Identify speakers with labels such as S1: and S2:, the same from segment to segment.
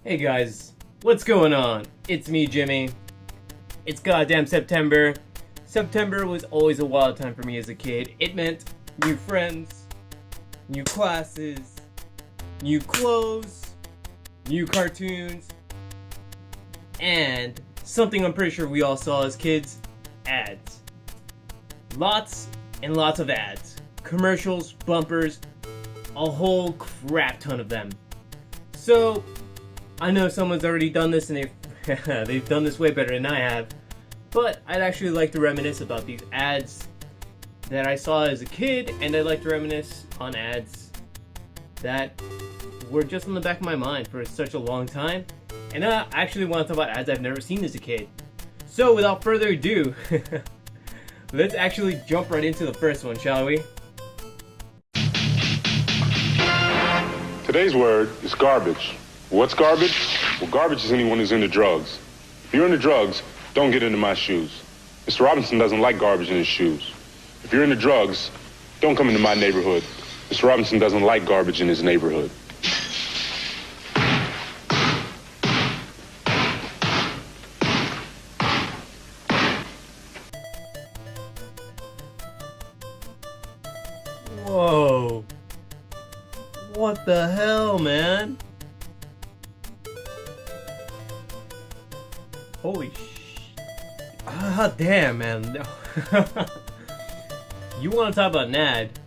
S1: Hey guys, what's going on? It's me, Jimmy. It's goddamn September. September was always a wild time for me as a kid. It meant new friends, new classes, new clothes, new cartoons, and something I'm pretty sure we all saw as kids, ads. Lots and lots of ads. Commercials, bumpers, a whole crap ton of them. So, I know someone's already done this and they've done this way better than I have, but I'd actually like to reminisce about these ads that I saw as a kid, and I'd like to reminisce on ads that were just on the back of my mind for such a long time, and I actually want to talk about ads I've never seen as a kid. So without further ado, let's actually jump right into the first one, shall we?
S2: Today's word is garbage. What's garbage? Well, garbage is anyone who's into drugs. If you're into drugs, don't get into my shoes. Mr. Robinson doesn't like garbage in his shoes. If you're into drugs, don't come into my neighborhood. Mr. Robinson doesn't like garbage in his neighborhood.
S1: Whoa. What the hell, man? Holy damn, man. You want to talk about an ad?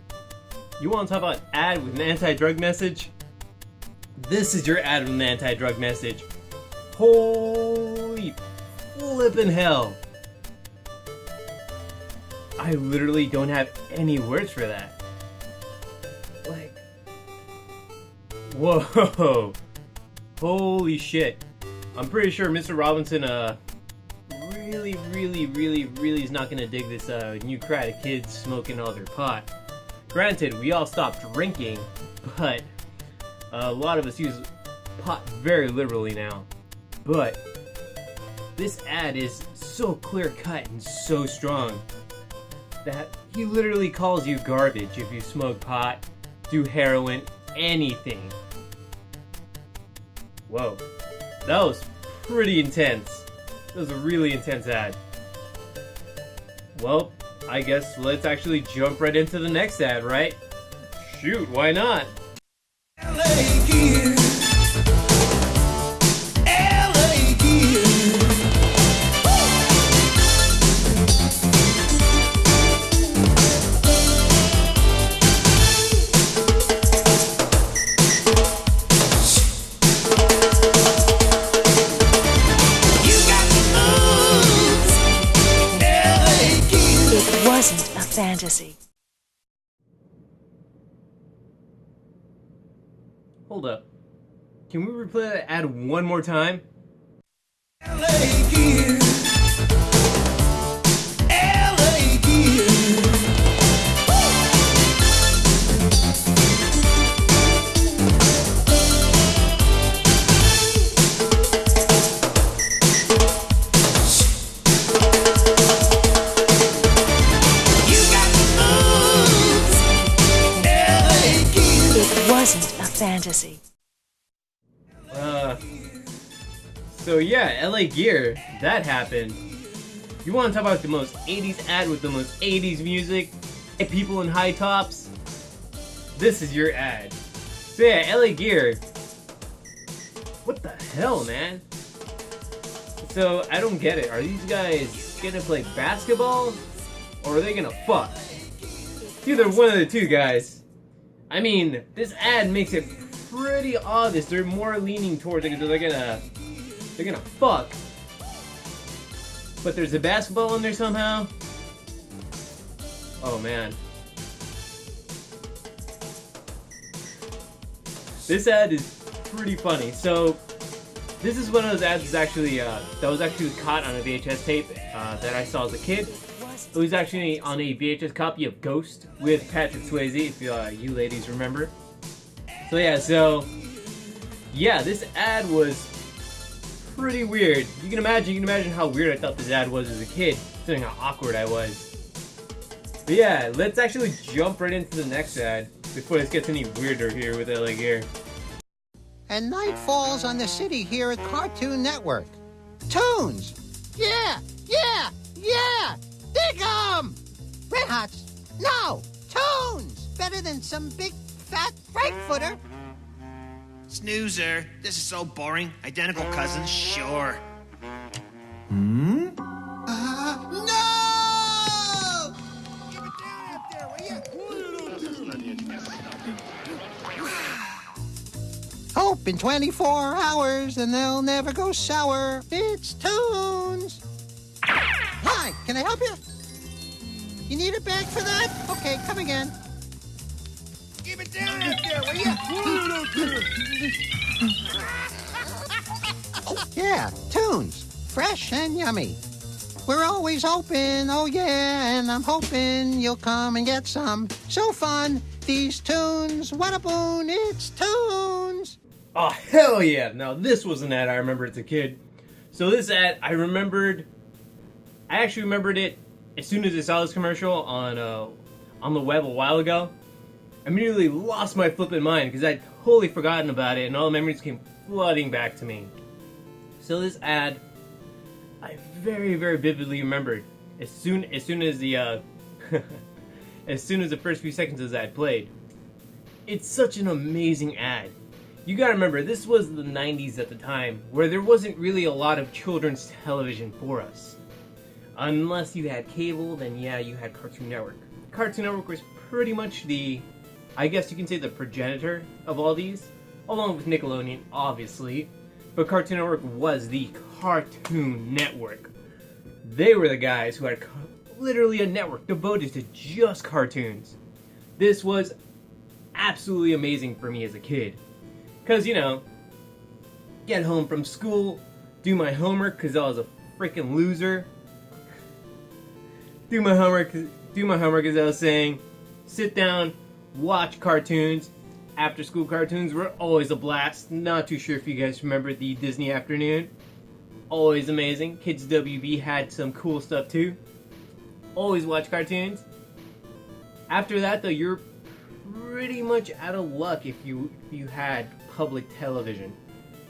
S1: You want to talk about an ad with an anti-drug message? This is your ad with an anti-drug message. Holy flippin' hell. I literally don't have any words for that. Like, whoa. Holy shit. I'm pretty sure Mr. Robinson, really is not gonna dig this, new crowd of kids smoking all their pot. Granted, we all stopped drinking, but a lot of us use pot very liberally now. But this ad is so clear-cut and so strong that he literally calls you garbage if you smoke pot, do heroin, anything. Whoa. That was pretty intense. That was a really intense ad. Well, I guess let's actually jump right into the next ad, right? Shoot, why not? LA Gear. LA Gear.
S3: Wasn't a fantasy.
S1: Hold up. Can we replay that ad one more time? LA Gear. LA Gear.
S3: Wasn't a fantasy.
S1: So yeah, LA Gear, that happened. You want to talk about the most 80s ad with the most 80s music? People in high tops? This is your ad. So yeah, LA Gear. What the hell, man? So, I don't get it. Are these guys gonna play basketball? Or are they gonna fuck? It's either one of the two, guys. I mean, this ad makes it pretty obvious they're more leaning towards it because they're gonna fuck. But there's a basketball in there somehow. Oh man. This ad is pretty funny. So, this is one of those ads that was actually caught on a VHS tape that I saw as a kid. It was actually on a VHS copy of Ghost with Patrick Swayze, if you ladies remember. So yeah, this ad was pretty weird. You can imagine how weird I thought this ad was as a kid, considering how awkward I was. But yeah, let's actually jump right into the next ad before this gets any weirder here with LA Gear.
S3: and night falls on the city here at Cartoon Network. Toons! Yeah! Yeah! Yeah! Dig 'em! Red Hots? No! Toons! Better than some big, fat Frankfurter.
S4: Snoozer. This is so boring. Identical cousins, sure.
S3: No!
S4: Give it down up there, will you?
S3: Hope in 24 hours and they'll never go sour. It's Toons! Hi, can I help you? You need a bag for that? Okay, come again.
S4: Give it down up there, will you?
S3: Yeah, Toons. Fresh and yummy. We're always open, oh yeah, and I'm hoping you'll come and get some. So fun, these Toons. What a boon, it's Toons.
S1: Oh, hell yeah! Now, this was an ad I remember as a kid. So this ad, I actually remembered it as soon as I saw this commercial on the web a while ago. I immediately lost my flippin' mind because I'd totally forgotten about it and all the memories came flooding back to me. So this ad, I very, very vividly remembered as soon as the as soon as the first few seconds of the ad played. It's such an amazing ad. You gotta remember, this was the 90s at the time, where there wasn't really a lot of children's television for us. Unless you had cable, then yeah, you had Cartoon Network. Cartoon Network was pretty much I guess you can say the progenitor of all these, along with Nickelodeon, obviously. But Cartoon Network was the Cartoon Network. They were the guys who had literally a network devoted to just cartoons. This was absolutely amazing for me as a kid. Because, get home from school, do my homework because I was a freaking loser. Do my homework as I was saying. Sit down, watch cartoons. After school cartoons were always a blast. Not too sure if you guys remember the Disney afternoon. Always amazing. Kids WB had some cool stuff too. Always watch cartoons. After that though, you're pretty much out of luck if you had public television.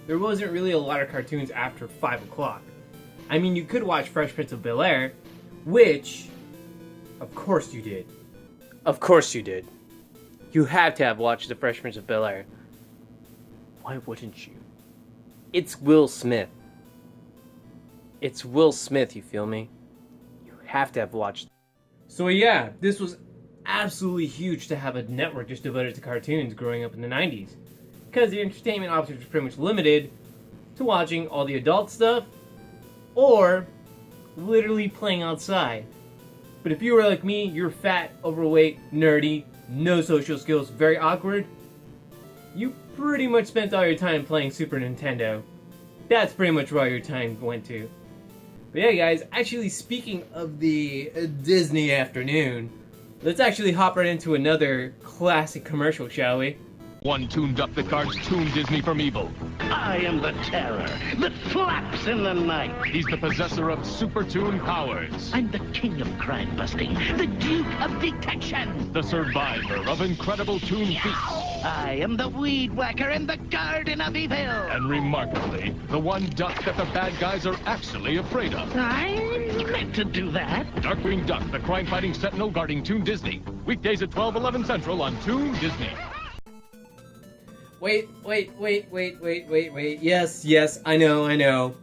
S1: There wasn't really a lot of cartoons after 5 o'clock. I mean, you could watch Fresh Prince of Bel-Air, which, of course you did. Of course you did. You have to have watched The Fresh Prince of Bel-Air. Why wouldn't you? It's Will Smith. It's Will Smith, you feel me? You have to have watched. So yeah, this was absolutely huge to have a network just devoted to cartoons growing up in the 90s. Because the entertainment options were pretty much limited to watching all the adult stuff or literally playing outside. But if you were like me, you're fat, overweight, nerdy, no social skills, very awkward, you pretty much spent all your time playing Super Nintendo. That's pretty much where all your time went to. But yeah, guys, actually speaking of the Disney afternoon, let's actually hop right into another classic commercial, shall we?
S5: One Toon Duck that guards Toon Disney from evil.
S6: I am the terror that flaps in the night.
S5: He's the possessor of Super Toon powers.
S6: I'm the king of crime busting, the duke of detection.
S5: The survivor of incredible Toon feats.
S6: I am the weed whacker in the garden of evil.
S5: And remarkably, the one duck that the bad guys are actually afraid of.
S6: I meant to do that.
S5: Darkwing Duck, the crime-fighting sentinel guarding Toon Disney. Weekdays at 12/11 Central on Toon Disney.
S1: Wait. Yes, I know.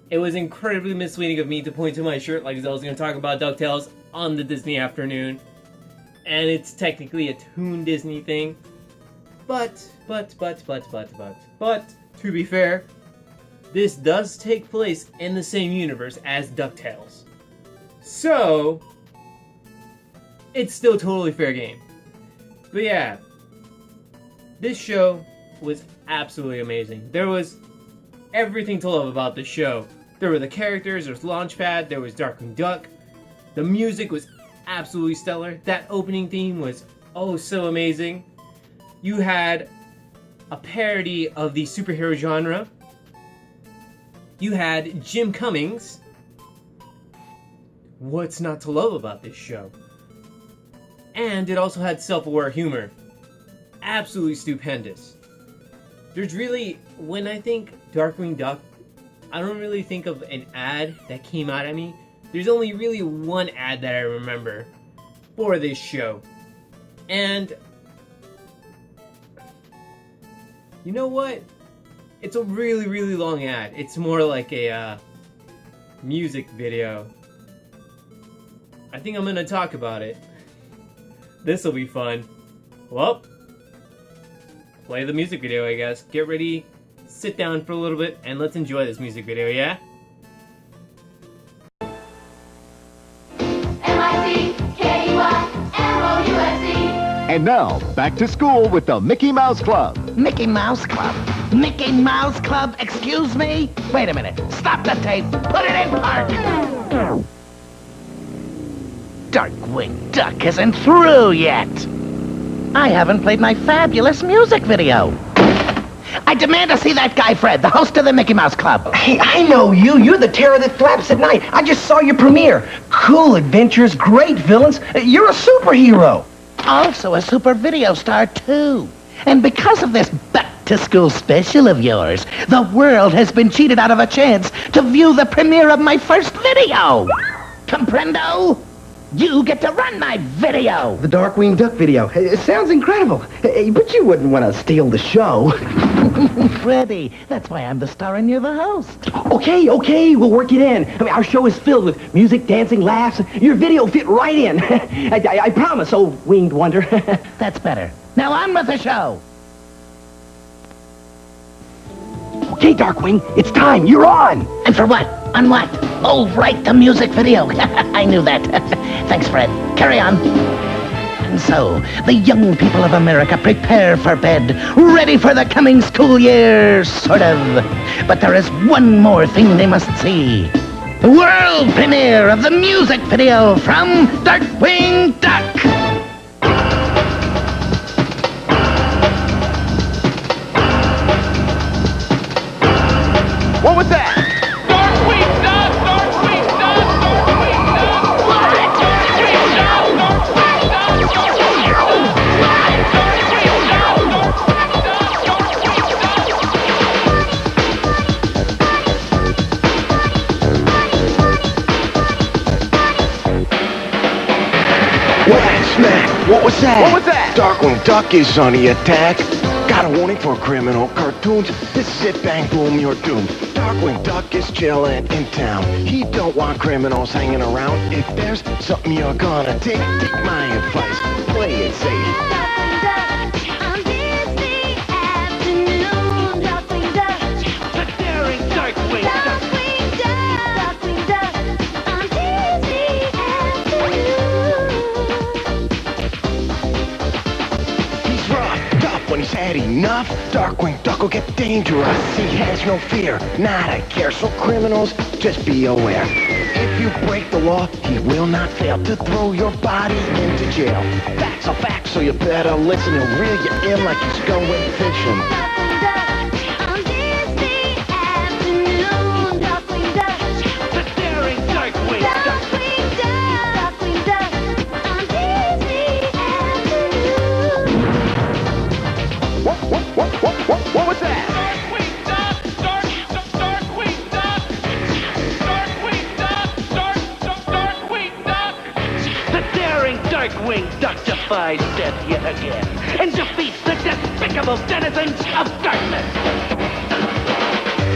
S1: It was incredibly misleading of me to point to my shirt like I was going to talk about DuckTales on the Disney afternoon. And it's technically a Toon Disney thing. But, to be fair, this does take place in the same universe as DuckTales. So, it's still totally fair game. But yeah, this show was absolutely amazing. There was everything to love about this show. There were the characters, there was Launchpad, there was Darkwing Duck. The music was absolutely stellar. That opening theme was oh so amazing. You had a parody of the superhero genre. You had Jim Cummings. What's not to love about this show? And it also had self-aware humor. Absolutely stupendous. There's really, when I think Darkwing Duck, I don't really think of an ad that came out at me. There's only really one ad that I remember for this show. And you know what? It's a really, really long ad. It's more like a music video. I think I'm gonna talk about it. This'll be fun. Well, play the music video, I guess. Get ready, sit down for a little bit, and let's enjoy this music video, yeah?
S7: And now, back to school with the Mickey Mouse Club.
S6: Mickey Mouse Club? Mickey Mouse Club? Excuse me? Wait a minute. Stop the tape. Put it in park. Darkwing Duck isn't through yet. I haven't played my fabulous music video. I demand to see that guy, Fred, the host of the Mickey Mouse Club.
S8: Hey, I know you. You're the terror that flaps at night. I just saw your premiere. Cool adventures, great villains. You're a superhero.
S6: Also a super video star, too. And because of this back-to-school special of yours, the world has been cheated out of a chance to view the premiere of my first video. Comprendo? You get to run my video.
S8: The Darkwing Duck video. It sounds incredible. But you wouldn't want to steal the show.
S6: Freddy, that's why I'm the star and you're the host.
S8: Okay, we'll work it in. I mean, our show is filled with music, dancing, laughs. Your video fit right in. I promise, oh winged wonder.
S6: That's better. Now on with the show.
S8: Okay, Darkwing, it's time. You're on.
S6: And for what? On what? Oh, right, the music video. I knew that. Thanks, Fred. Carry on. And so, the young people of America prepare for bed, ready for the coming school year, sort of. But there is one more thing they must see. The world premiere of the music video from Darkwing Duck.
S7: What was that?
S5: Darkwing Duck! Darkwing Duck! Darkwing Duck!
S9: Smack! What was that?
S7: What was that?
S9: Darkwing Duck is on the attack. Got a warning for criminal cartoons. This sit bang boom, you're doomed. Darkwing Duck is chillin' in town. He don't want criminals hanging around. If there's something you're gonna take my advice. Play it safe.
S6: The daring Darkwing Duck.
S9: He's rough, tough when he's had enough. Darkwing Duck will get dangerous. He has no fear, not a care. So criminals, just be aware. If you break the law, he will not fail to throw your body into jail. That's a fact, so you better listen and reel you in like he's going fishing.
S6: The daring Darkwing Duck.
S7: What was that?
S5: Darkwing Duck! Darkwing Duck! Darkwing Duck! Darkwing Duck!
S6: The daring Darkwing Duck defies death yet again and defeats the despicable denizens of darkness.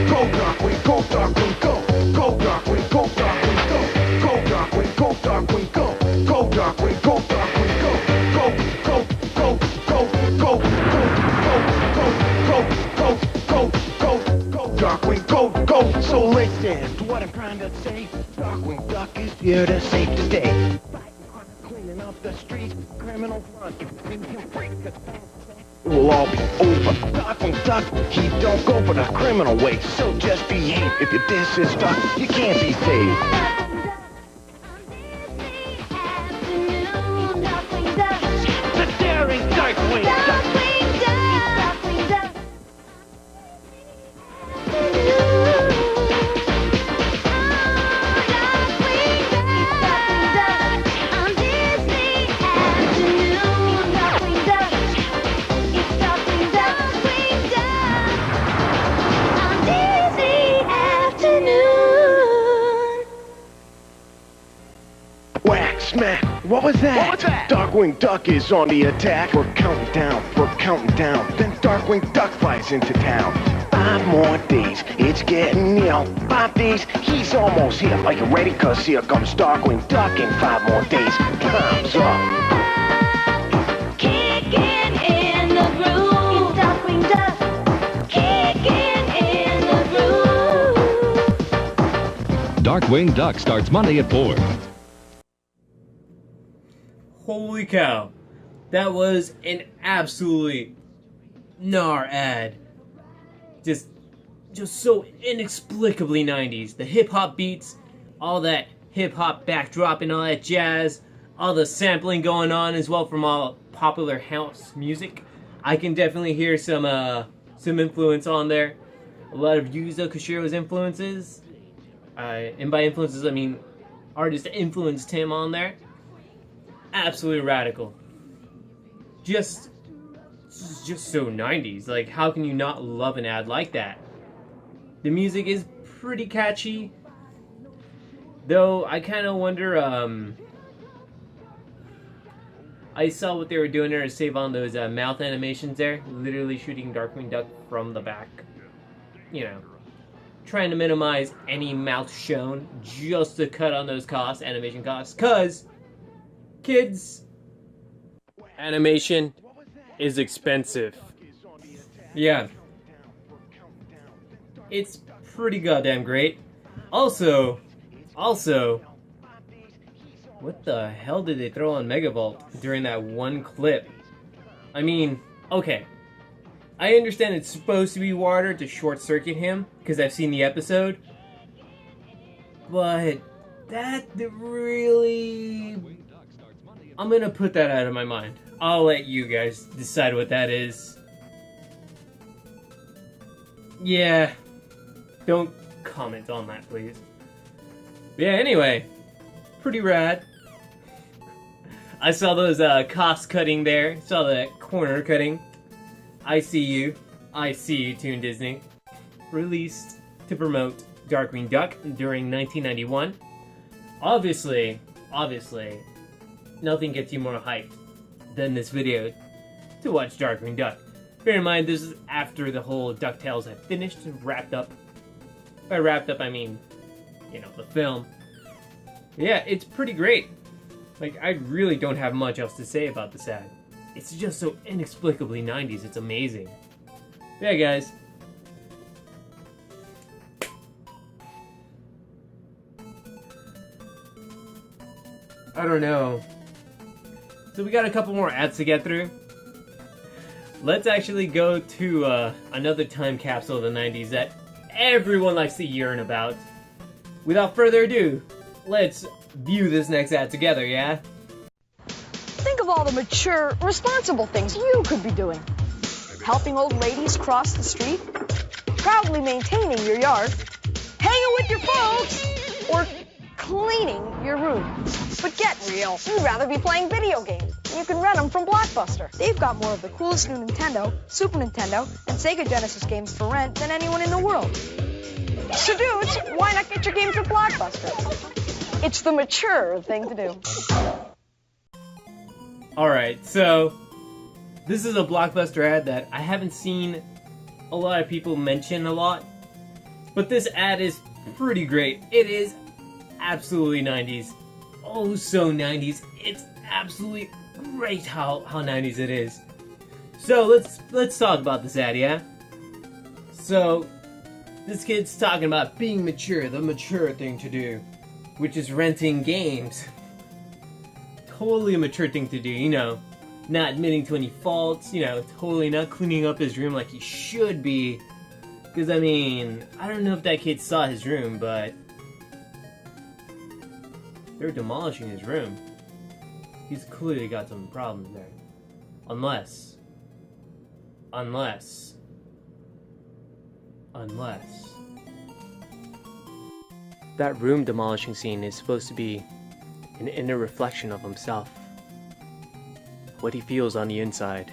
S9: Go Darkwing, go Darkwing, go! Go Darkwing, go Darkwing, go! Go Darkwing, go Darkwing, go! Go Darkwing, go Darkwing, go! Go, go, go, go, go, go, go, Darkwing, go, go! So listen to what I'm trying to say. Darkwing Duck is here to save the day. Cleaning up the streets, criminal front. It will all be over. Darkwing Duck, he don't go for the criminal way. So just behave. If you diss his duck, you can't be saved.
S6: The daring Darkwing Duck.
S9: smack. What was that? Darkwing Duck is on the attack. We're counting down. Then Darkwing Duck flies into town. 5 more days, it's getting near. 5 days, he's almost here. Are you ready? 'Cause here comes Darkwing Duck in 5 more days. Time's up.
S10: Kicking in the groove. It's Darkwing Duck. Kicking in the groove.
S5: Darkwing Duck starts Monday at 4.
S1: Holy cow. That was an absolutely gnar ad. Just so inexplicably 90s. The hip-hop beats, all that hip-hop backdrop and all that jazz, all the sampling going on as well from all popular house music. I can definitely hear some influence on there. A lot of Yuzo Koshiro's influences. And by influences, I mean artists that influenced him on there. Absolutely radical. Just so 90s. Like, how can you not love an ad like that? The music is pretty catchy. Though, I kind of wonder, I saw what they were doing there to save on those mouth animations there. Literally shooting Darkwing Duck from the back. You know, trying to minimize any mouth shown just to cut on those costs, animation costs. Because, kids, animation is expensive. Yeah. It's pretty goddamn great. Also, what the hell did they throw on Megavolt during that one clip? I mean, okay. I understand it's supposed to be water to short circuit him, because I've seen the episode. But that really... I'm gonna put that out of my mind. I'll let you guys decide what that is. Yeah. Don't comment on that, please. Yeah, anyway. Pretty rad. I saw those cost cutting there. Saw that corner cutting. I see you. I see you, Toon Disney. Released to promote Darkwing Duck during 1991. Obviously, nothing gets you more hyped than this video to watch Darkwing Duck. Bear in mind, this is after the whole DuckTales had finished and wrapped up. By wrapped up, I mean, you know, the film. Yeah, it's pretty great. Like, I really don't have much else to say about this ad. It's just so inexplicably 90s, it's amazing. Yeah, guys. I don't know. So we got a couple more ads to get through. Let's actually go to another time capsule of the 90s that everyone likes to yearn about. Without further ado, let's view this next ad together, yeah?
S11: Think of all the mature, responsible things you could be doing. Helping old ladies cross the street, proudly maintaining your yard, hanging with your folks, or cleaning your room. But get real, you'd rather be playing video games. You can rent them from Blockbuster. They've got more of the coolest new Nintendo, Super Nintendo, and Sega Genesis games for rent than anyone in the world. So dudes, why not get your games from Blockbuster? It's the mature thing to do.
S1: Alright, so this is a Blockbuster ad that I haven't seen a lot of people mention a lot, but this ad is pretty great. It is absolutely 90s. Oh, so 90s. It's absolutely great how 90s it is. So let's talk about this ad, yeah? So this kid's talking about being mature, the mature thing to do, which is renting games. Totally a mature thing to do, you know, not admitting to any faults, you know, totally not cleaning up his room like he should be. Because, I mean, I don't know if that kid saw his room, but they're demolishing his room. He's clearly got some problems there. Unless that room demolishing scene is supposed to be an inner reflection of himself. What he feels on the inside.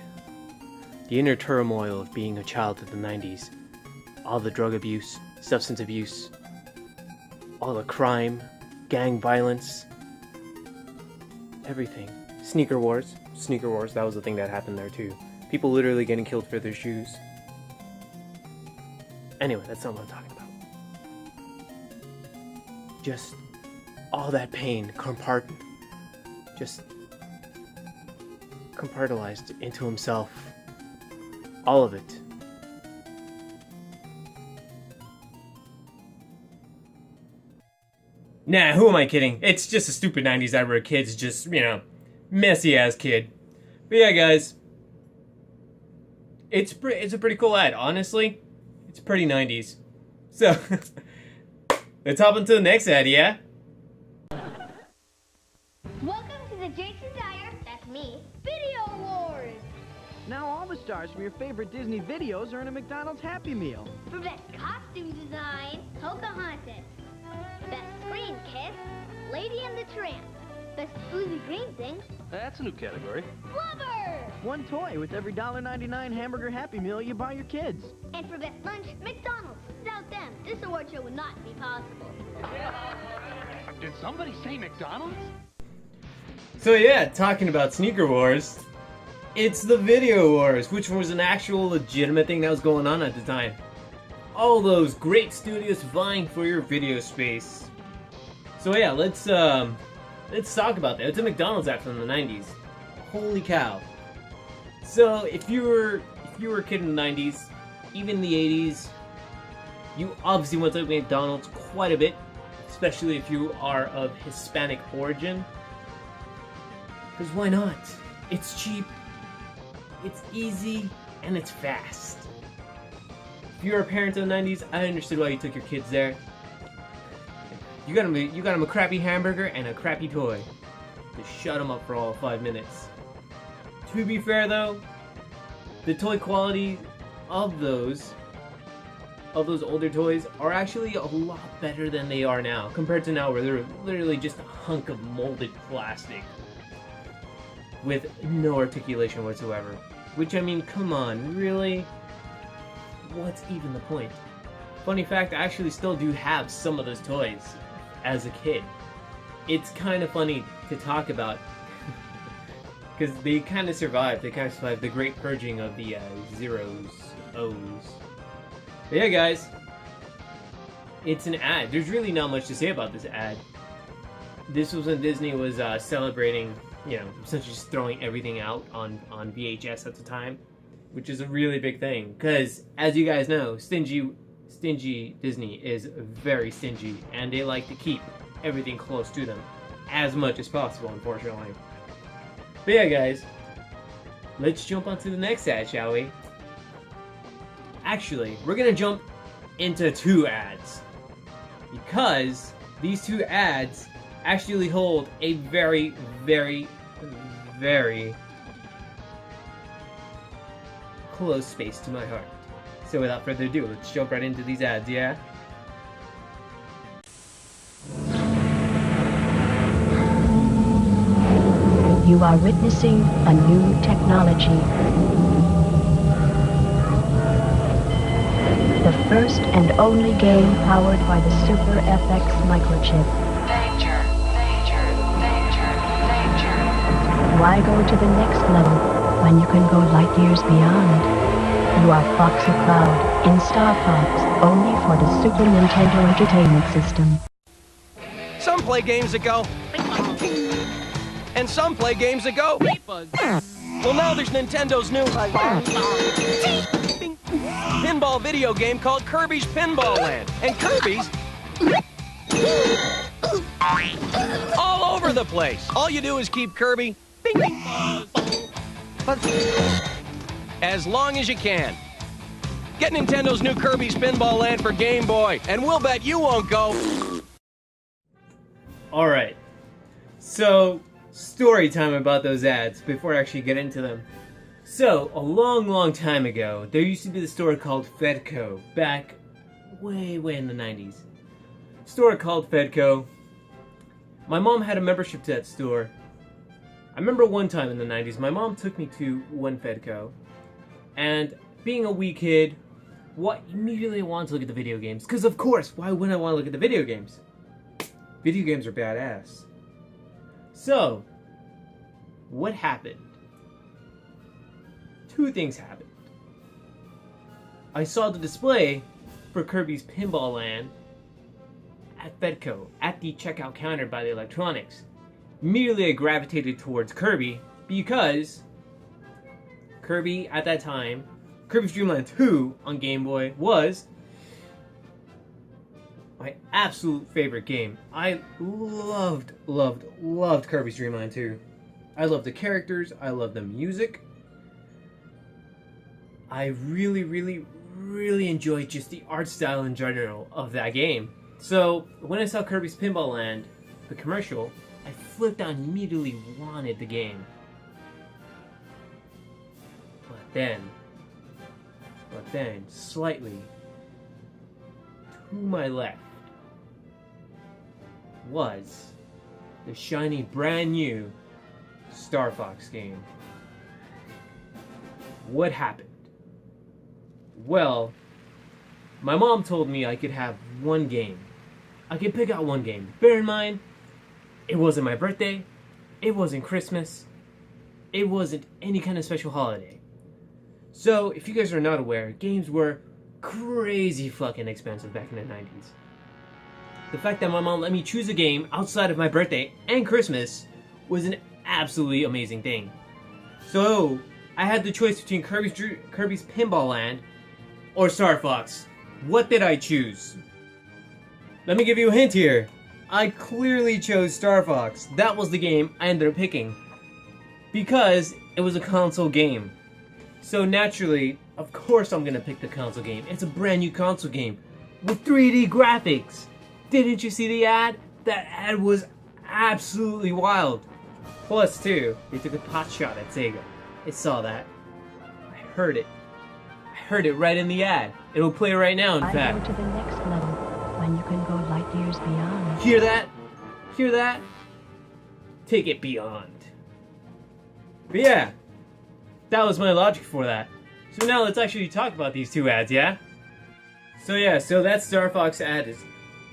S1: The inner turmoil of being a child of the 90s. All the drug abuse, substance abuse, all the crime, gang violence. everything. Sneaker wars. Sneaker wars, that was the thing that happened there too. People literally getting killed for their shoes. Anyway, that's not what I'm talking about. Just all that pain just compartmentalized into himself. All of it. Nah, who am I kidding? It's just a stupid 90s ad where a kid's just, you know, messy ass kid. But yeah, guys, it's a pretty cool ad. Honestly, it's pretty 90s. So let's hop into the next ad, yeah?
S10: Welcome to the Jason Dyer, that's me, Video Wars.
S12: Now all the stars from your favorite Disney videos are in a McDonald's Happy Meal.
S10: For best costume design, Pocahontas. Best screen kiss, Lady and the Tramp. Best Uzi Green thing,
S5: That's a new category.
S10: Blubber.
S12: One toy with every $1.99 hamburger Happy Meal you buy your kids.
S10: And for best lunch, McDonald's. Without them, this award show would not be possible.
S5: Did somebody say McDonald's?
S1: So yeah, talking about sneaker wars, it's the Video Wars, which was an actual legitimate thing that was going on at the time. All those great studios vying for your video space. So yeah, let's talk about that. It's a McDonald's ad from the 90s. Holy cow. So if you were a kid in the 90s, even the 80s, you obviously went to McDonald's quite a bit, especially if you are of Hispanic origin. Because why not? It's cheap, it's easy, and it's fast. If you're a parent in the 90s, I understood why you took your kids there. You got them a crappy hamburger and a crappy toy. Just shut them up for all 5 minutes. To be fair though, the toy quality of those older toys are actually a lot better than they are now, compared to now where they're literally just a hunk of molded plastic with no articulation whatsoever. Which, I mean, come on, really? What's even the point? Funny fact, I actually still do have some of those toys as a kid. It's kind of funny to talk about because they kind of survived. They kind of survived the great purging of the zeros, O's. But yeah, guys, it's an ad. There's really not much to say about this ad. This was when Disney was celebrating, you know, essentially just throwing everything out on VHS at the time, which is a really big thing. Because, as you guys know, stingy Disney is very stingy, and they like to keep everything close to them as much as possible, unfortunately. But yeah, guys, let's jump onto the next ad, shall we? Actually, we're gonna jump into 2 ads, because these 2 ads actually hold a very, very, very close space to my heart. So without further ado, let's jump right into these ads, yeah?
S13: You are witnessing a new technology. The first and only game powered by the Super FX microchip.
S14: Danger, danger, danger, danger.
S13: Why go to the next level when you can go light years beyond? You are Foxy Cloud in Star Fox, only for the Super Nintendo Entertainment System.
S12: Some play games that go... and some play games that go... Well, now there's Nintendo's new... pinball video game called Kirby's Pinball Land. And Kirby's... all over the place. All you do is keep Kirby... as long as you can. Get Nintendo's new Kirby's Pinball Land for Game Boy, and we'll bet you won't go.
S1: Alright, so story time about those ads before I actually get into them. So, a long time ago, there used to be the store called Fedco, back way in the 90s. Store called Fedco. My mom had a membership to that store. I remember one time in the 90s, my mom took me to one Fedco. And being a wee kid, immediately wanted to look at the video games. Because of course, why wouldn't I want to look at the video games? Video games are badass. So, what happened? Two things happened. I saw the display for Kirby's Pinball Land at Fedco, at the checkout counter by the electronics. Immediately I gravitated towards Kirby because Kirby at that time, Kirby's Dream Land 2 on Game Boy was my absolute favorite game. I loved Kirby's Dream Land 2. I loved the characters, I loved the music. I really enjoyed just the art style in general of that game. So when I saw Kirby's Pinball Land, the commercial, I flipped out and immediately wanted the game. But then, slightly to my left was the shiny brand new Star Fox game. What happened? Well, my mom told me I could have one game. I could pick out one game. Bear in mind, it wasn't my birthday, it wasn't Christmas, it wasn't any kind of special holiday. So, if you guys are not aware, games were crazy fucking expensive back in the 90s. The fact that my mom let me choose a game outside of my birthday and Christmas was an absolutely amazing thing. So, I had the choice between Kirby's Pinball Land or Star Fox. What did I choose? Let me give you a hint here. I clearly chose Star Fox. That was the game I ended up picking because it was a console game. So naturally, of course I'm gonna pick the console game. It's a brand new console game with 3D graphics. Didn't you see the ad? That ad was absolutely wild. Plus too, they took a pot shot at Sega. I saw that. I heard it. I heard it right in the ad. It'll play right now, in fact.
S13: I go to the next level when you can go light years beyond.
S1: Hear that? Hear that? Take it beyond. But yeah, that was my logic for that. So now let's actually talk about these two ads, yeah? So that Star Fox ad is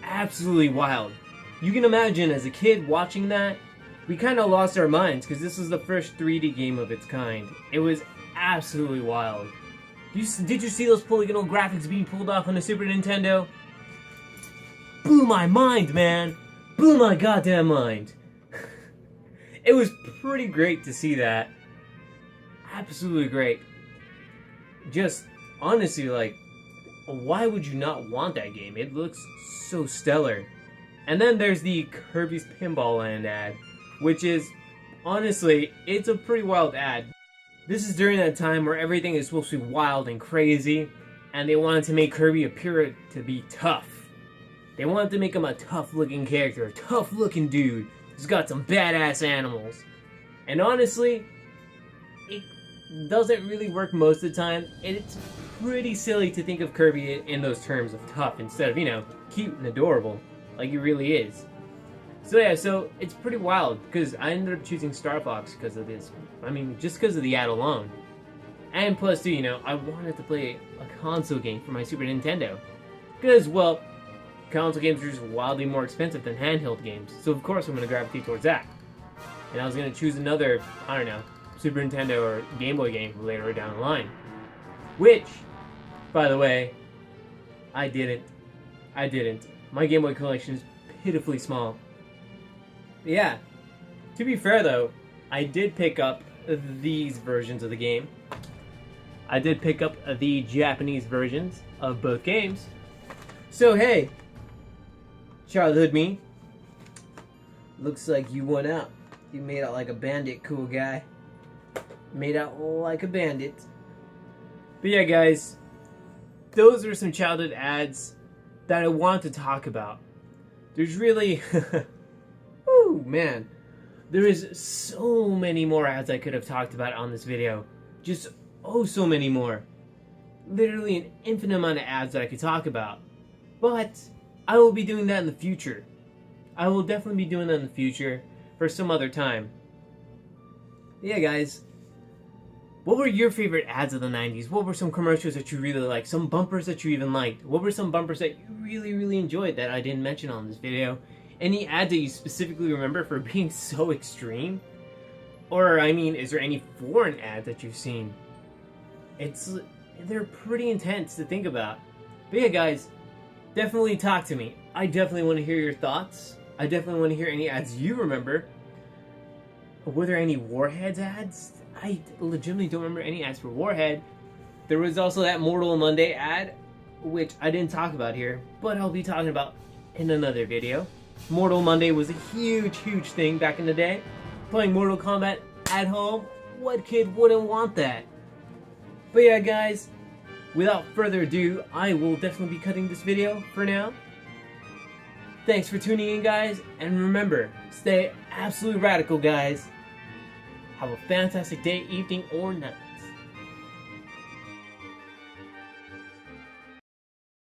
S1: absolutely wild. You can imagine as a kid watching that, we kind of lost our minds because this was the first 3D game of its kind. It was absolutely wild. Did you see those polygonal graphics being pulled off on the Super Nintendo? Blew my mind, man! Blew my goddamn mind! It was pretty great to see that. Absolutely great. Just, honestly, like, why would you not want that game? It looks so stellar. And then there's the Kirby's Pinball Land ad, which is, honestly, it's a pretty wild ad. This is during that time where everything is supposed to be wild and crazy, and they wanted to make Kirby appear to be tough. They wanted to make him a tough-looking character, a tough-looking dude who's got some badass animals. And honestly, it doesn't really work most of the time, and it's pretty silly to think of Kirby in those terms of tough instead of, you know, cute and adorable, like he really is. So yeah, so it's pretty wild, because I ended up choosing Star Fox because of this. I mean, just because of the ad alone. And plus, too, you know, I wanted to play a console game for my Super Nintendo. Because, well, console games are just wildly more expensive than handheld games. So of course I'm going to gravitate towards that. And I was going to choose another, I don't know, Super Nintendo or Game Boy game later down the line. Which, by the way, I didn't. My Game Boy collection is pitifully small. But yeah, to be fair though, I did pick up these versions of the game. I did pick up the Japanese versions of both games. So hey, childhood me, looks like you won out. You made out like a bandit, cool guy. Made out like a bandit. But yeah, guys, those are some childhood ads that I want to talk about. There's really, woo, man, there is so many more ads I could have talked about on this video. Just, oh, so many more. Literally an infinite amount of ads that I could talk about. But I will be doing that in the future. I will definitely be doing that in the future for some other time. Yeah, guys. What were your favorite ads of the 90s? What were some commercials that you really liked? Some bumpers that you even liked? What were some bumpers that you really enjoyed that I didn't mention on this video? Any ads that you specifically remember for being so extreme? Or, I mean, is there any foreign ads that you've seen? They're pretty intense to think about. But yeah, guys, definitely talk to me. I definitely want to hear your thoughts. I definitely want to hear any ads you remember. Were there any Warheads ads? I legitimately don't remember any ads for Warhead. There was also that Mortal Monday ad, which I didn't talk about here, but I'll be talking about in another video. Mortal Monday was a huge, huge thing back in the day. Playing Mortal Kombat at home, what kid wouldn't want that? But yeah, guys, without further ado, I will definitely be cutting this video for now. Thanks for tuning in, guys, and remember, stay absolutely radical, guys. Have a fantastic day, evening, or night.